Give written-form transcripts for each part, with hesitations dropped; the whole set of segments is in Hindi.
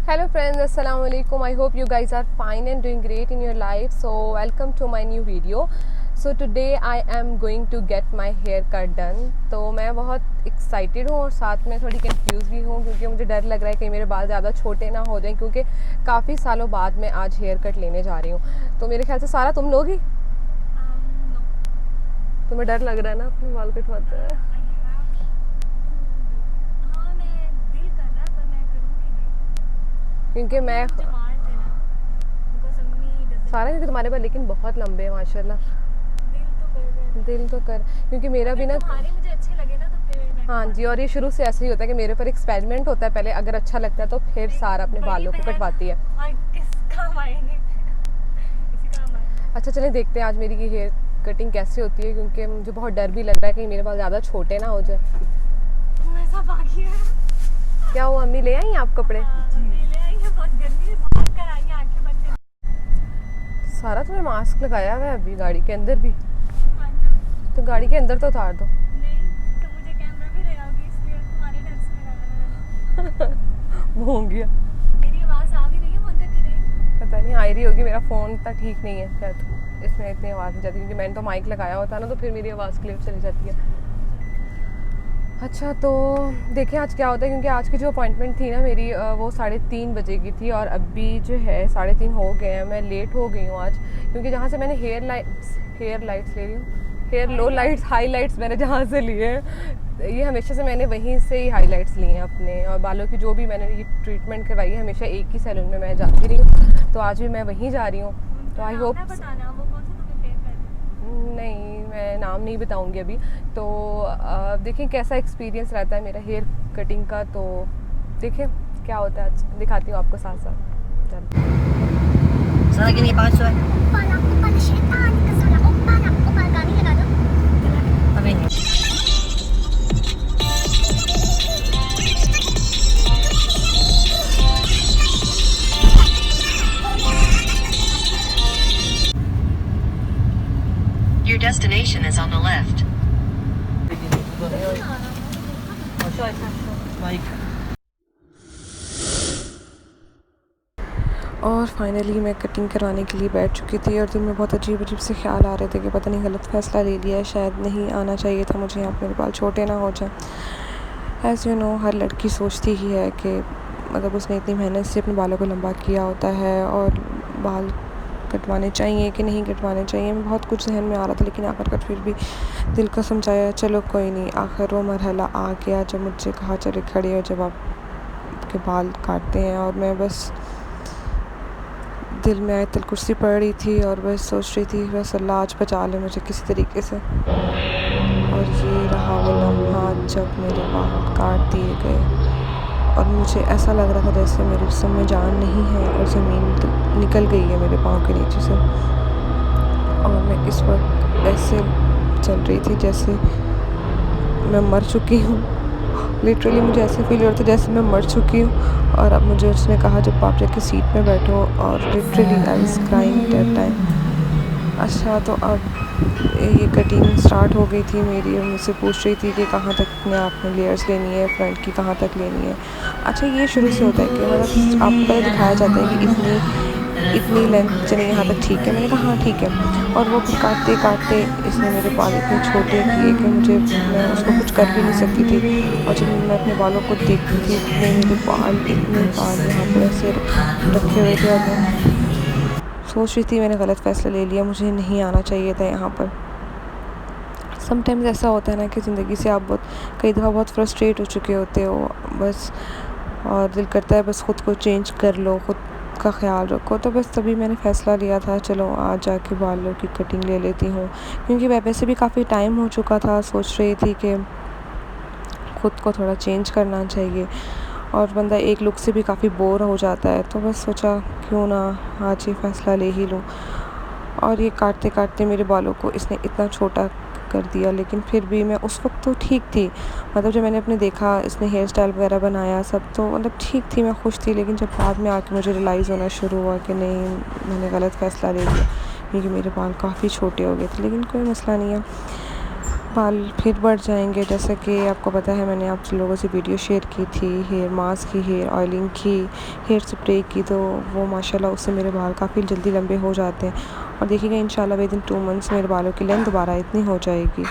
Hello friends, assalamu alaikum. I hope you guys are fine and doing great in your life. So welcome to my new video. So today I am going to get my hair cut done. तो मैं बहुत एक्साइटेड हूँ और साथ में थोड़ी कंफ्यूज भी हूँ क्योंकि मुझे डर लग रहा है कि मेरे बाल ज़्यादा छोटे ना हो जाएं क्योंकि काफ़ी सालों बाद मैं आज हेयर कट लेने जा रही हूँ। तो मेरे ख्याल से सारा तुम लोगी? तुम्हें डर लग रहा है ना अपने बाल कटवाते हैं? क्योंकि मैं सारा क्योंकि तुम्हारे बाल लेकिन बहुत लंबे हैं माशाल्लाह। दिल तो कर क्योंकि मेरा भी ना मुझे अच्छे लगे ना तो फिर हाँ जी। और ये शुरू से ऐसे ही होता है कि मेरे ऊपर एक्सपेरिमेंट होता है, पहले अगर अच्छा लगता है तो फिर सारा अपने बालों को कटवाती है। अच्छा चलें देखते हैं आज मेरी ये हेयर कटिंग कैसे होती है क्योंकि मुझे बहुत डर भी लग रहा है कि मेरे बाल ज़्यादा छोटे ना हो जाए। क्या हुआ, अम्मी ले आई आप कपड़े? सारा तुम्हें मास्क लगाया हुआ है अभी गाड़ी के अंदर भी? तो गाड़ी के अंदर तो उतार दो। वो हो गया। मेरी आवाज आ भी रही है मुझे कि नहीं? पता नहीं आ रही होगी, मेरा फ़ोन इतना ठीक नहीं है शायद इसमें इतनी आवाज़ नहीं जाती क्योंकि मैंने तो माइक लगाया होता है ना तो फिर मेरी आवाज़ क्लियर चली जाती है। अच्छा तो देखें आज क्या होता है क्योंकि आज की जो अपॉइंटमेंट थी ना मेरी वो 3:30 बजे की थी और अभी जो है 3:30 हो गए हैं। मैं लेट हो गई हूँ आज क्योंकि जहाँ से मैंने हेयर लाइट्स ले रही हूँ, हेयर लो लाइट्स हाईलाइट्स मैंने जहाँ से लिए हैं ये हमेशा से मैंने वहीं से ही हाईलाइट्स लिए हैं अपने, और बालों की जो भी मैंने ये ट्रीटमेंट करवाई है हमेशा एक ही सैलून में मैं जाती रही हूँ तो आज भी मैं वहीं जा रही हूँ। तो आई होप नहीं मैं नाम नहीं बताऊंगी अभी। तो देखें कैसा एक्सपीरियंस रहता है मेरा हेयर कटिंग का, तो देखें क्या होता है आज दिखाती हूँ आपको साथ साथ। Sana gini 500 है। अबे नहीं। Your destination is on the left. और फाइनली मैं कटिंग करवाने के लिए बैठ चुकी थी और दिल में बहुत अजीब अजीब से ख्याल आ रहे थे कि पता नहीं गलत फ़ैसला ले लिया है, शायद नहीं आना चाहिए था मुझे यहाँ, मेरे बाल छोटे ना हो जाए। एज़ यू नो हर लड़की सोचती ही है कि मतलब उसने इतनी मेहनत से अपने बालों को लंबा किया होता है और बाल कटवाने चाहिए कि नहीं कटवाने चाहिए। मैं बहुत कुछ जहन में आ रहा था लेकिन आखिरकार फिर भी दिल को समझाया चलो कोई नहीं। आखिर वो मरहला आ गया जब मुझसे कहा चले खड़े हो जब आपके बाल काटते हैं, और मैं बस दिल में आयतुल कुर्सी पढ़ रही थी और बस सोच रही थी बस अल्लाह आज बचा ले मुझे किसी तरीके से। और ये रहा वो लम्हा जब मेरे बाल काट दिए गए और मुझे ऐसा लग रहा था जैसे मेरे जिस्म में जान नहीं है और ज़मीन निकल गई है मेरे पाँव के नीचे से। और मैं इस वक्त ऐसे चल रही थी जैसे मैं मर चुकी हूँ। लिटरली मुझे ऐसे फील हो रहा था जैसे मैं मर चुकी हूँ। और अब मुझे उसने कहा जब आप जाके सीट में बैठो, और literally I was crying that time. अच्छा तो अब ये कटिंग स्टार्ट हो गई थी मेरी, मुझसे पूछ रही थी कि कहाँ तक अपने आपने लेयर्स लेनी है, फ्रंट की कहाँ तक लेनी है। अच्छा ये शुरू से होता है कि मतलब आपको पहले दिखाया जाता है कि इतनी लेंथ चलिए यहाँ तक ठीक है। मैंने कहा हाँ ठीक है। और वो फिर काटते काटते इसने मेरे बाल इतने छोटे किए कि मैं उसको कुछ कर भी नहीं सकती थी। और जब मैं अपने बालों को देखती थी इतने बाल यहाँ पर ऐसे रखे हुए थे और मैं सोच रही थी मैंने गलत फ़ैसला ले लिया, मुझे नहीं आना चाहिए था यहाँ पर। समटाइम्स ऐसा होता है ना कि ज़िंदगी से आप कई दफ़ा बहुत फ्रस्ट्रेट हो चुके होते हो बस, और दिल करता है बस ख़ुद को चेंज कर लो, ख़ुद का ख्याल रखो। तो बस तभी मैंने फ़ैसला लिया था चलो आज जाके बालों की कटिंग ले लेती हूँ क्योंकि वैसे भी काफ़ी टाइम हो चुका था। सोच रही थी कि ख़ुद को थोड़ा चेंज करना चाहिए और बंदा एक लुक से भी काफ़ी बोर हो जाता है, तो बस सोचा क्यों ना आज ये फ़ैसला ले ही लूँ। और ये काटते काटते मेरे बालों को इसने इतना छोटा कर दिया, लेकिन फिर भी मैं उस वक्त तो ठीक थी। मतलब जब मैंने अपने देखा इसने हेयर स्टाइल वगैरह बनाया सब तो मतलब ठीक थी, मैं खुश थी। लेकिन जब बाद में आके मुझे रियलाइज़ होना शुरू हुआ कि नहीं मैंने गलत फ़ैसला ले लिया क्योंकि मेरे बाल काफ़ी छोटे हो गए थे। लेकिन कोई मसला नहीं है, बाल फिर बढ़ जाएंगे। जैसे कि आपको पता है मैंने आप लोगों से वीडियो शेयर की थी हेयर मास्क की, हेयर ऑयलिंग की, हेयर स्प्रे की, तो वो माशाल्लाह उससे मेरे बाल काफ़ी जल्दी लंबे हो जाते हैं। और देखिएगा इंशाल्लाह विद इन 2 मंथ्स मेरे बालों की लेंथ दोबारा इतनी हो जाएगी।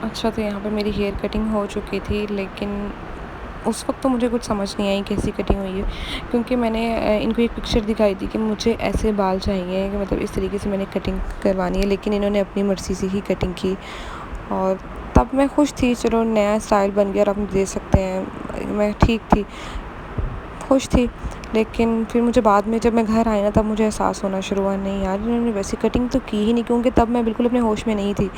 अच्छा, तो यहाँ पर मेरी हेयर कटिंग हो चुकी थी, लेकिन उस वक्त तो मुझे कुछ समझ नहीं आई कैसी कटिंग हुई है, क्योंकि मैंने इनको एक पिक्चर दिखाई थी कि मुझे ऐसे बाल चाहिए, कि मतलब इस तरीके से मैंने कटिंग करवानी है, लेकिन इन्होंने अपनी मर्ज़ी से ही कटिंग की। और तब मैं खुश थी, चलो नया स्टाइल बन गया और आप दे सकते हैं, मैं ठीक थी, खुश थी। लेकिन फिर मुझे बाद में जब मैं घर आई ना, तब मुझे एहसास होना शुरू हुआ, नहीं यार इन्होंने वैसी कटिंग तो की ही नहीं, क्योंकि तब मैं बिल्कुल अपने होश में नहीं थी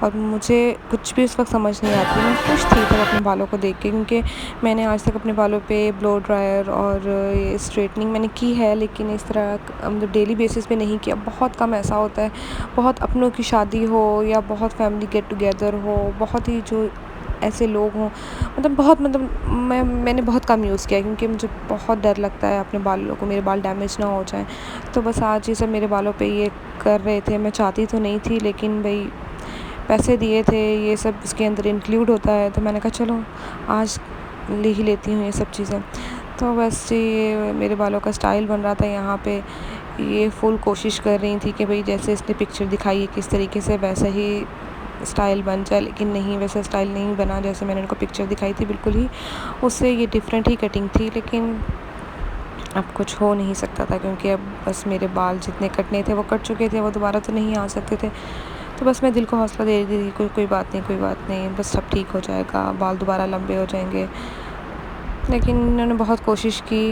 और मुझे कुछ भी उस वक्त समझ नहीं आती। मैं खुश थी तब अपने बालों को देख के, क्योंकि मैंने आज तक अपने बालों पे ब्लो ड्रायर और ये स्ट्रेटनिंग मैंने की है, लेकिन इस तरह मतलब डेली बेसिस पे नहीं किया। बहुत कम ऐसा होता है, बहुत अपनों की शादी हो या बहुत फैमिली गेट टुगेदर हो, बहुत ही जो ऐसे लोग हों, मतलब मैंने बहुत कम यूज़ किया है, क्योंकि मुझे बहुत डर लगता है अपने बालों को, मेरे बाल डैमेज ना हो जाएं। तो बस आज ये सब मेरे बालों पे ये कर रहे थे, मैं चाहती तो नहीं थी, लेकिन भाई पैसे दिए थे, ये सब इसके अंदर इंक्लूड होता है, तो मैंने कहा चलो आज ले ही लेती हूँ ये सब चीज़ें। तो बस ये मेरे बालों का स्टाइल बन रहा था यहाँ पे। ये फुल कोशिश कर रही थी कि भाई जैसे इसने पिक्चर दिखाई है किस तरीके से वैसा ही स्टाइल बन जाए, लेकिन नहीं, वैसा स्टाइल नहीं बना जैसे मैंने उनको पिक्चर दिखाई थी, बिल्कुल ही उससे ये डिफरेंट ही कटिंग थी। लेकिन अब कुछ हो नहीं सकता था, क्योंकि अब बस मेरे बाल जितने कटने थे वो कट चुके थे, वो दोबारा तो नहीं आ सकते थे। तो बस मैं दिल को हौसला दे रही थी, कोई बात नहीं, कोई बात नहीं, बस सब ठीक हो जाएगा, बाल दोबारा लंबे हो जाएंगे। लेकिन इन्होंने बहुत कोशिश की।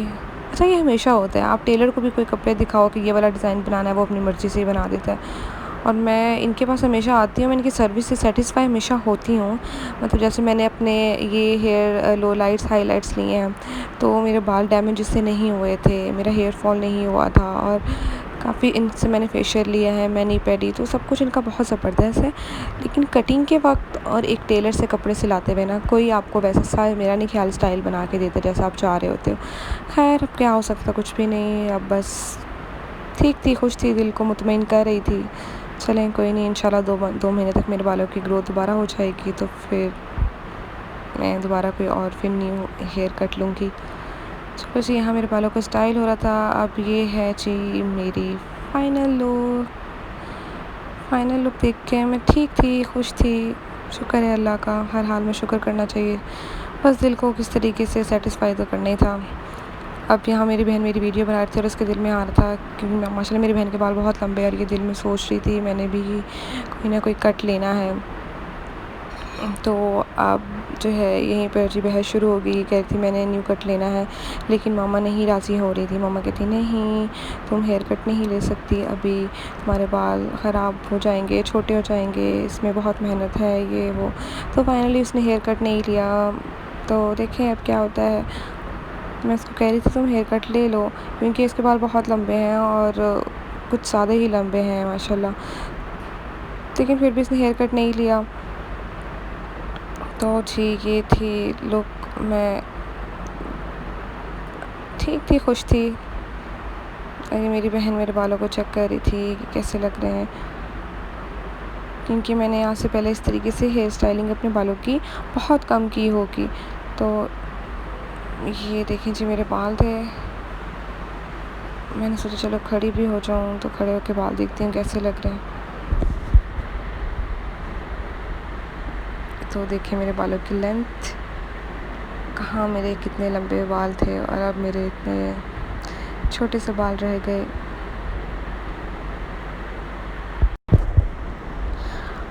अच्छा, ये हमेशा होता है, आप टेलर को भी कोई कपड़े दिखाओ कि ये वाला डिज़ाइन बनाना है, वो अपनी मर्ज़ी से ही बना देता है। और मैं इनके पास हमेशा आती हूँ, मैं इनकी सर्विस से सेटिस्फाई हमेशा होती हूँ। मतलब जैसे मैंने अपने ये हेयर लो लाइट्स हाइलाइट्स लिए हैं, तो मेरे बाल डैमेज इससे नहीं हुए थे, मेरा हेयर फॉल नहीं हुआ था, और काफ़ी इनसे मैंने फेशियल लिया है, मैनी पेडी, तो सब कुछ इनका बहुत ज़बरदस्त है। लेकिन कटिंग के वक्त और एक टेलर से कपड़े सिलाते हुए ना, कोई आपको वैसा सा मेरा नहीं ख्याल स्टाइल बना के देता जैसा आप चाह रहे होते हो। खैर अब क्या हो सकता, कुछ भी नहीं, अब बस ठीक थी, खुश थी, दिल को मुतमईन कर रही थी। चलें कोई नहीं, इंशाल्लाह 2 महीने तक मेरे बालों की ग्रोथ दोबारा हो जाएगी, तो फिर मैं दोबारा कोई और फिर न्यू हेयर कट लूँगी। तो बस यहाँ मेरे बालों का स्टाइल हो रहा था। अब ये है जी मेरी फाइनल लुक देख के मैं ठीक थी, खुश थी। शुक्र है अल्लाह का, हर हाल में शुक्र करना चाहिए। बस दिल को किस तरीके से सेटिस्फाई तो करना ही था। अब यहाँ मेरी बहन मेरी वीडियो बना रही थी और उसके दिल में आ रहा था, क्योंकि माशाल्लाह मेरी बहन के बाल बहुत लंबे हैं, और ये दिल में सोच रही थी मैंने भी कोई ना कोई कट लेना है। तो अब जो है यहीं पर जी बहस शुरू हो गई, कह रही थी मैंने न्यू कट लेना है, लेकिन मामा नहीं राज़ी हो रही थी। मामा कहती नहीं, तुम हेयर कट नहीं ले सकती, अभी तुम्हारे बाल ख़राब हो जाएंगे, छोटे हो जाएंगे, इसमें बहुत मेहनत है, ये वो। तो फाइनली उसने हेयर कट नहीं लिया। तो देखें अब क्या होता है। मैं उसको कह रही थी तुम हेयर कट ले लो, क्योंकि इसके बाल बहुत लंबे हैं और कुछ ज़्यादा ही लंबे हैं माशाल्लाह, लेकिन फिर भी इसने हेयर कट नहीं लिया। तो जी ये थी लुक, मैं ठीक थी, खुश थी। और ये मेरी बहन मेरे बालों को चेक कर रही थी कि कैसे लग रहे हैं, क्योंकि मैंने आज से पहले इस तरीके से हेयर स्टाइलिंग अपने बालों की बहुत कम की होगी। तो ये देखें जी मेरे बाल थे, मैंने सोचा चलो खड़ी भी हो जाऊं, तो खड़े होकर बाल देखती हूँ कैसे लग रहे हैं। तो देखिए मेरे बालों की लेंथ, कहाँ मेरे कितने लंबे बाल थे और अब मेरे इतने छोटे से बाल रह गए।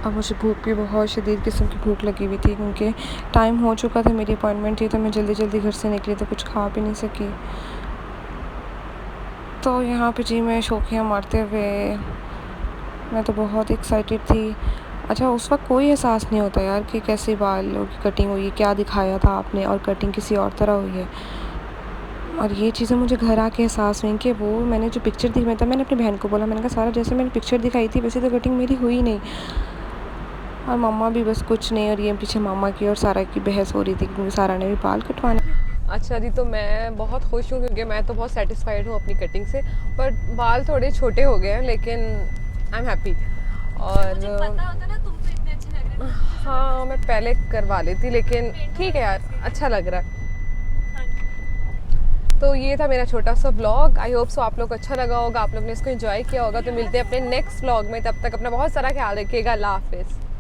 अब मुझे भूख भी बहुत शदीद किस्म की भूख लगी हुई थी, क्योंकि टाइम हो चुका था, मेरी अपॉइंटमेंट थी, तो मैं जल्दी जल्दी घर से निकली, तो कुछ खा भी नहीं सकी। तो यहाँ पे जी मैं शौकियाँ मारते हुए, मैं तो बहुत एक्साइटेड थी। अच्छा, उस वक्त कोई एहसास नहीं होता यार कि कैसे बालों की कटिंग हुई है, क्या दिखाया था आपने और कटिंग किसी और तरह हुई है। और ये चीज़ें मुझे घर आके एहसास हुई कि वो मैंने जो पिक्चर दिखाई था, मैंने अपनी बहन को बोला, मैंने कहा सारा जैसे मैंने पिक्चर दिखाई थी वैसे तो कटिंग मेरी हुई नहीं। और मम्मा भी बस कुछ नहीं, और ये पीछे मामा की और सारा की बहस हो रही थी क्योंकि सारा ने भी बाल कटवाने। अच्छा जी, तो मैं बहुत खुश हूँ क्योंकि मैं तो बहुत सेटिस्फाइड हूँ अपनी कटिंग से, पर बाल थोड़े छोटे हो गए हैं, लेकिन आई एम हैप्पी। और मुझे पता होता ना तुम तो इतने अच्छे लग रहे थे। हाँ, मैं पहले करवा लेती, लेकिन ठीक है यार, अच्छा लग रहा है। तो ये था मेरा छोटा सा व्लॉग। आई होप सो आप लोग को अच्छा लगा होगा, आप लोग ने इसको एंजॉय किया होगा। तो मिलते हैं अपने नेक्स्ट व्लॉग में, तब तक अपना बहुत सारा ख्याल रखिएगा। अल्लाह हाफिज़।